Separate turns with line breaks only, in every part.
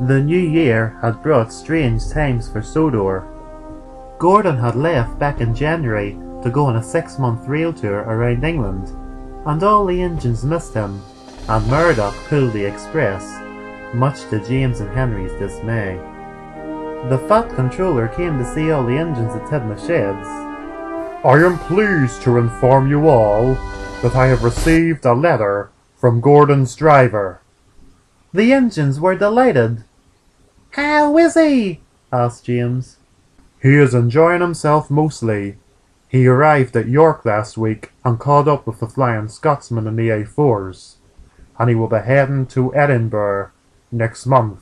The new year had brought strange times for Sodor. Gordon had left back in January to go on a 6-month rail tour around England, and all the engines missed him, and Murdoch pulled the express, much to James and Henry's dismay. The fat controller came to see all the engines at Tidmouth Sheds.
I am pleased to inform you all that I have received a letter from Gordon's driver.
The engines were delighted. "How is he?" asked James.
He is enjoying himself mostly. He arrived at York last week and caught up with the Flying Scotsman in the A4s, and he will be heading to Edinburgh next month.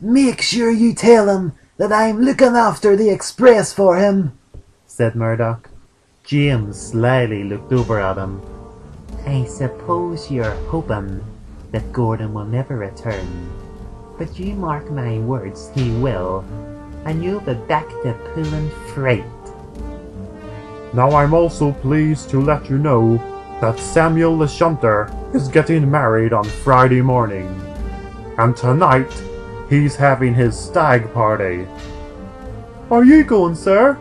"Make sure you tell him that I'm looking after the express for him,"
said Murdoch. James slyly looked over at him. "I suppose you're hoping that Gordon will never return, but you mark my words, he will, and you'll be back to pulling freight."
Now I'm also pleased to let you know that Samuel the Shunter is getting married on Friday morning, and tonight he's having his stag party.
"Are you going, sir?"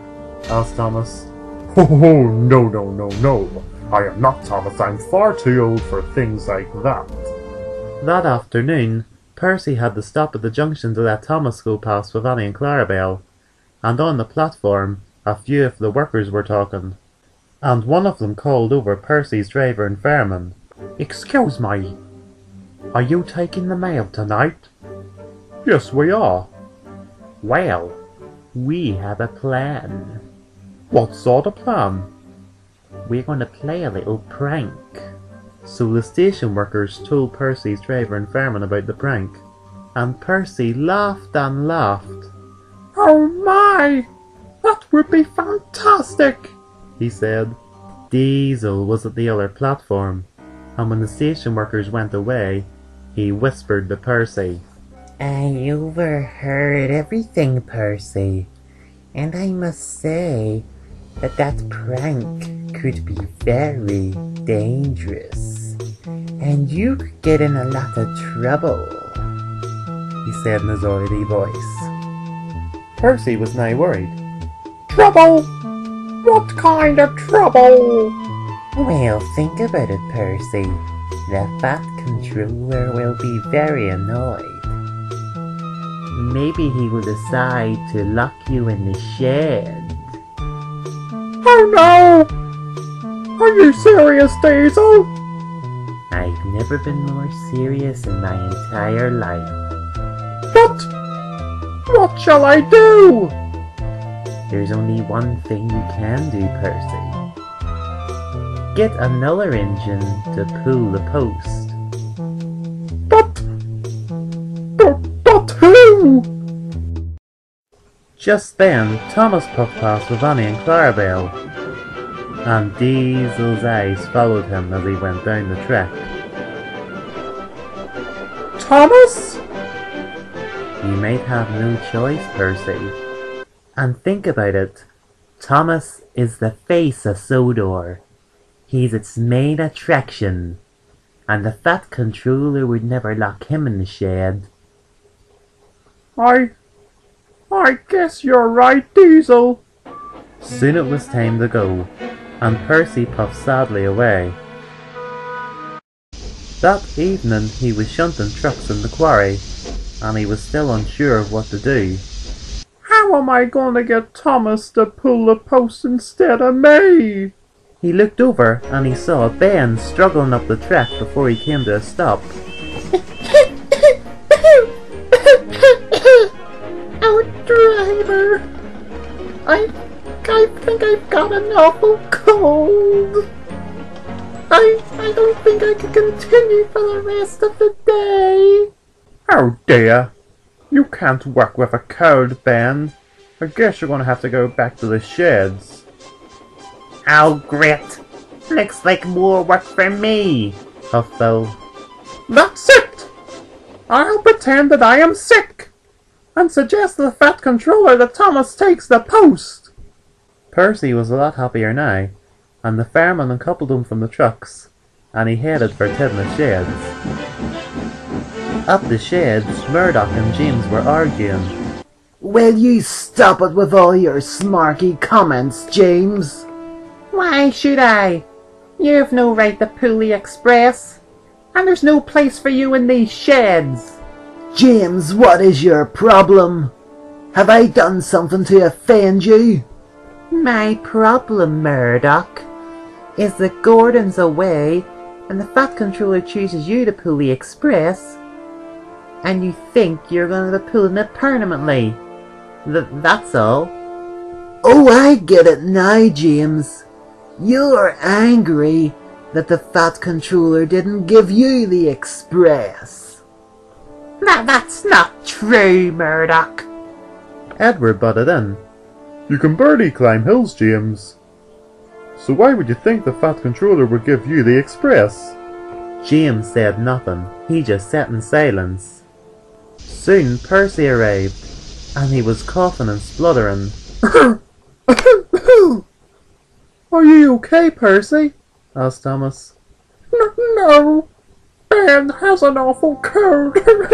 asked Thomas.
Oh, no. I am not, Thomas. I'm far too old for things like that.
That afternoon, Percy had to stop at the junction to let Thomas go past with Annie and Clarabelle, and on the platform a few of the workers were talking, and one of them called over Percy's driver and fireman.
"Excuse me,
"Are you taking the mail tonight?"
yes we are."
"Well, we have a plan.
What sort of plan?"
"We're going to play a little prank." So the station workers told Percy's driver and fireman about the prank, and Percy laughed and laughed.
"Oh my! That would be fantastic!"
he said. Diesel was at the other platform, and when the station workers went away, he whispered to Percy, "I overheard everything, Percy, and I must say that prank could be very dangerous, and you could get in a lot of trouble," he said in his oily voice. Percy was now worried.
"Trouble? What kind of trouble?"
"Well, think about it, Percy. The fat controller will be very annoyed. Maybe he will decide to lock you in the shed."
"Oh no! Are you serious, Diesel?"
"I've never been more serious in my entire life."
What shall I do?"
"There's only one thing you can do, Percy. Get another engine to pull the post."
But who?"
Just then, Thomas puffed past with Annie and Clarabelle, and Diesel's eyes followed him as he went down the track.
"Thomas?"
"You might have no choice, Percy. And think about it. Thomas is the face of Sodor. He's its main attraction, and the fat controller would never lock him in the shed."
I guess you're right, Diesel."
Soon it was time to go, and Percy puffed sadly away. That evening he was shunting trucks in the quarry, and he was still unsure of what to do.
"How am I going to get Thomas to pull the post instead of me?"
He looked over and he saw Ben struggling up the track before he came to a stop.
"Oh, driver, I think I've got an awful cold. I don't think I can continue for the rest of the day."
"Oh dear, you can't work with a cold, Ben. I guess you're going to have to go back to the sheds."
"Oh, great! Looks like more work for me," huffed Bill.
"That's it! I'll pretend that I am sick, and suggest to the fat controller that Thomas takes the post."
Percy was a lot happier now, and the fireman uncoupled him from the trucks, and he headed for Tidmouth Sheds. At the sheds, Murdoch and James were arguing.
Will you stop it with all your smarky comments, James?
Why should I? You've no right to pull the express. And there's no place for you in these sheds.
James, what is your problem? Have I done something to offend you?
My problem, Murdoch, is that Gordon's away and the Fat Controller chooses you to pull the express, and you think you're going to be pulling it permanently. That's all.
Oh, I get it now, James. You're angry that the Fat Controller didn't give you the express.
That's not true, Murdoch.
Edward butted in.
You can barely climb hills, James. So why would you think the Fat Controller would give you the express?
James said nothing. He just sat in silence. Soon Percy arrived, and he was coughing and spluttering.
Are you okay, Percy?
Asked Thomas.
No, Ben has an awful cold. And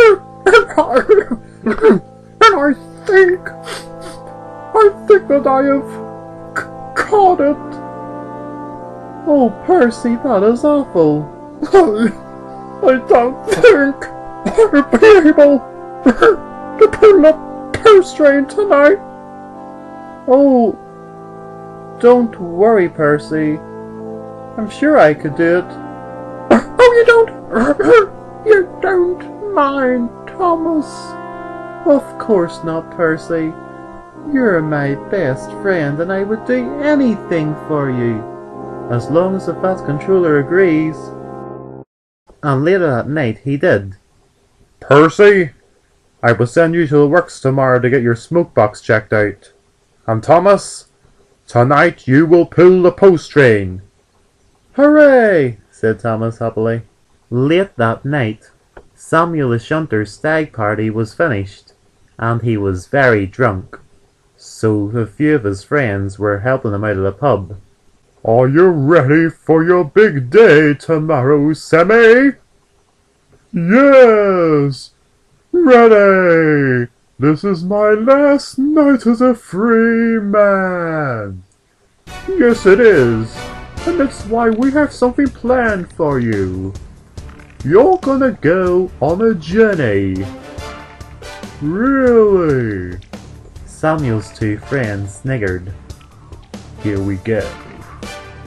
I think that I have caught it.
Oh, Percy, that is awful.
I don't think I'll be able to pull the purse train tonight.
Oh, don't worry, Percy. I'm sure I could do it.
Oh, you don't mind, Thomas?
Of course not, Percy. You're my best friend, and I would do anything for you, as long as the Fat Controller agrees. And later that night he did.
Percy, I will send you to the works tomorrow to get your smoke box checked out. And Thomas, tonight you will pull the post train.
Hooray! Said Thomas happily. Late that night, Samuel the Shunter's stag party was finished, and he was very drunk. So a few of his friends were helping him out of the pub.
Are you ready for your big day tomorrow, Sammy? Yes! Ready! This is my last night as a free man! Yes, it is! And that's why we have something planned for you. You're gonna go on a journey. Really?
Samuel's two friends sniggered.
Here we go.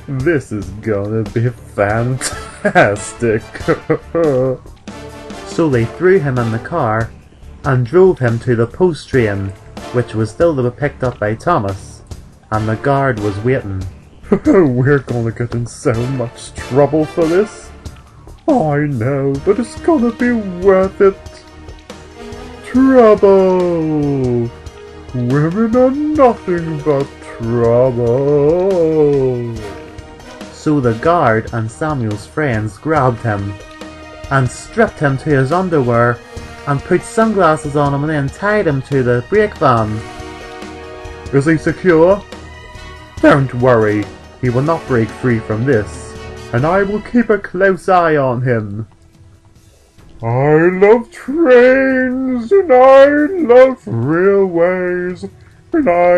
This is gonna be fantastic.
So they threw him in the car and drove him to the post train, which was still to be picked up by Thomas, and the guard was waiting.
We're gonna get in so much trouble for this. I know, but it's gonna be worth it. Trouble! Women are nothing but trouble.
So the guard and Samuel's friends grabbed him and stripped him to his underwear and put sunglasses on him and then tied him to the brake van.
Is he secure? Don't worry, he will not break free from this, and I will keep a close eye on him. I love trains, and I love railways, and I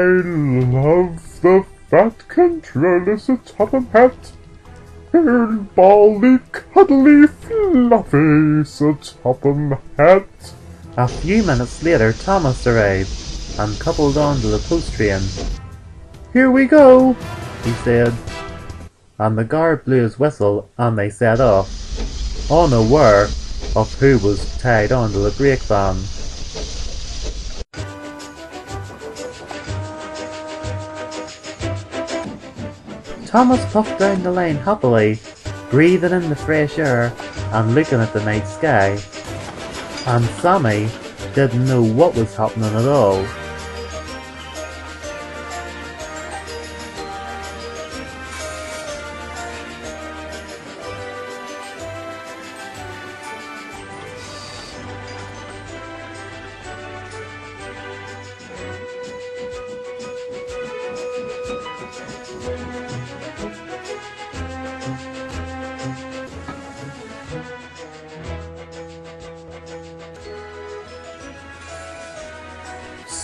love the Fat Controller Top hat, and Baldy Cuddly Fluffy Top hat.
A few minutes later Thomas arrived and coupled onto the post train. "Here we go," he said, and the guard blew his whistle and they set off, unaware of who was tied onto the brake van. Thomas puffed down the lane happily, breathing in the fresh air and looking at the night sky, and Sammy didn't know what was happening at all.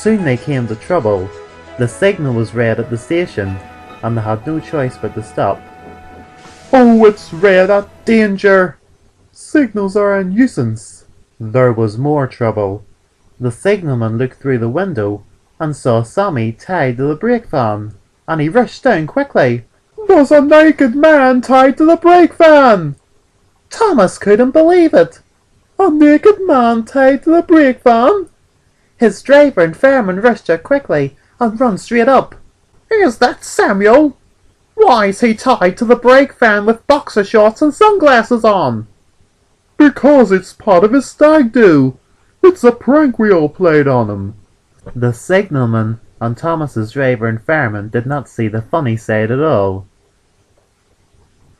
Soon they came to trouble. The signal was red at the station, and they had no choice but to stop.
Oh, it's red at danger! Signals are a nuisance.
There was more trouble. The signalman looked through the window and saw Sammy tied to the brake van, and he rushed down quickly.
There's a naked man tied to the brake van!
Thomas couldn't believe it.
A naked man tied to the brake van?
His driver and fireman rushed out quickly and run straight up.
Is that Samuel? Why is he tied to the brake van with boxer shorts and sunglasses on?
Because it's part of his stag do. It's a prank we all played on him.
The signalman and Thomas's driver and fireman did not see the funny side at all.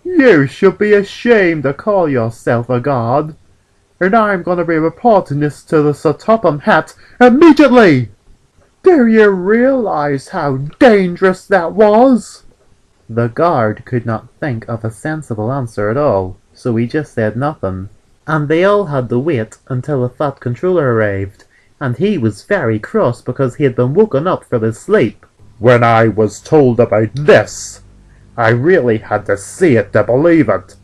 You should be ashamed to call yourself a god. And I'm going to be reporting this to the Sir Topham Hatt immediately. Do you realize how dangerous that was?
The guard could not think of a sensible answer at all, so he just said nothing. And they all had to wait until the fat controller arrived, and he was very cross because he had been woken up from his sleep.
When I was told about this, I really had to see it to believe it.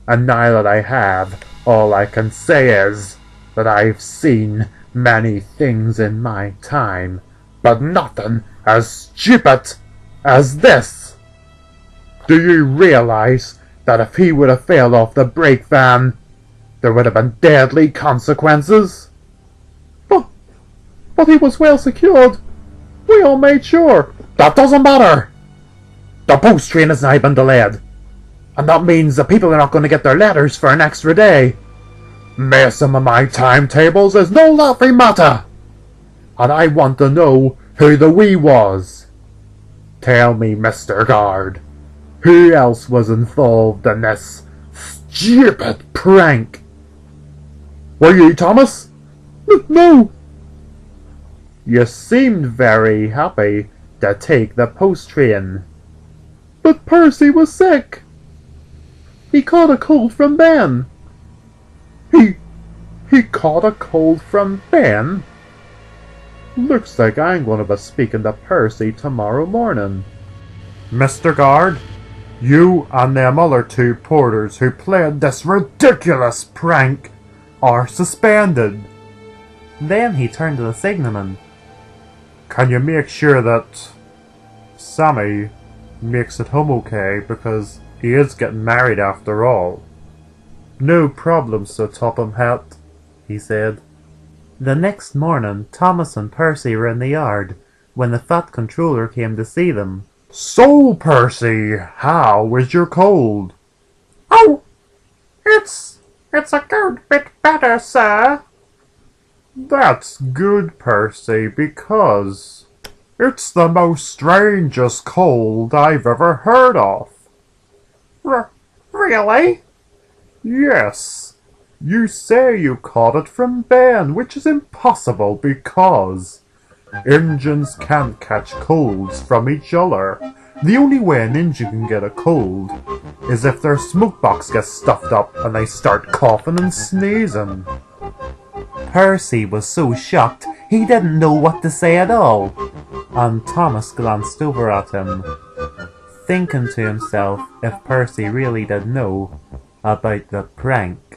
And now that I have, all I can say is that I've seen many things in my time, but nothing as stupid as this. Do you realize that if he would have failed off the brake van, there would have been deadly consequences?
But he was well secured. We all made sure.
That doesn't matter. The post train has now been delayed, and that means the people are not going to get their letters for an extra day. Messing with my timetables is no laughing matter, and I want to know who the "we" was. Tell me, Mr. Guard, who else was involved in this stupid prank? Were you, Thomas?
No.
You seemed very happy to take the post train.
But Percy was sick. He caught a cold from Ben.
He caught a cold from Ben? Looks like I'm going to be speaking to Percy tomorrow morning. Mr. Guard, you and them other two porters who played this ridiculous prank are suspended.
Then he turned to the signalman.
Can you make sure that Sammy makes it home okay, because he is getting married after all?
No problem, Sir Topham Hatt, he said. The next morning, Thomas and Percy were in the yard when the fat controller came to see them.
So, Percy, how was your cold?
Oh, it's a good bit better, sir.
That's good, Percy, because it's the most strangest cold I've ever heard of.
Really?
Yes. You say you caught it from Ben, which is impossible because engines can't catch colds from each other. The only way an engine can get a cold is if their smoke box gets stuffed up and they start coughing and sneezing.
Percy was so shocked he didn't know what to say at all, and Thomas glanced over at him, thinking to himself if Percy really did know about the prank.